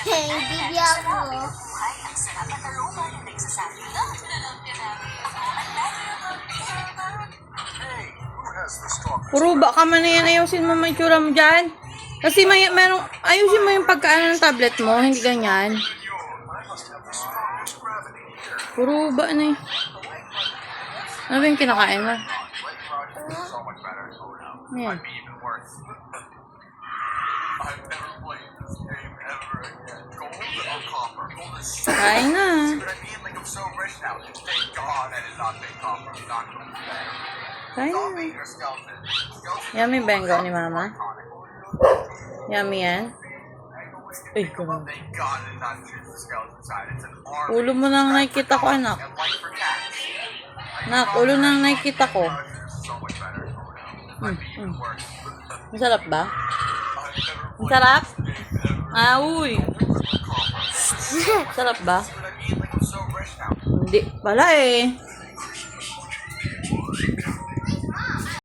Hey, bibigyan ko. Puro baka man na yan, ayusin mo may tsura mo dyan. Kasi merong, ayusin mo yung pagkaano ng tablet mo, hindi ganyan. Puro ba na eh. Ano ba yung kinakain mo? Ayan. Kain na. Kain na. Yummy bengo ni mama. Yummy yan. Ay, kumang. Ulo mo nang nakikita ko, anak. Anak, ulo nang nakikita ko. Masarap ba? Masarap? Ah, uy. Masarap ba? Hindi. Pala eh.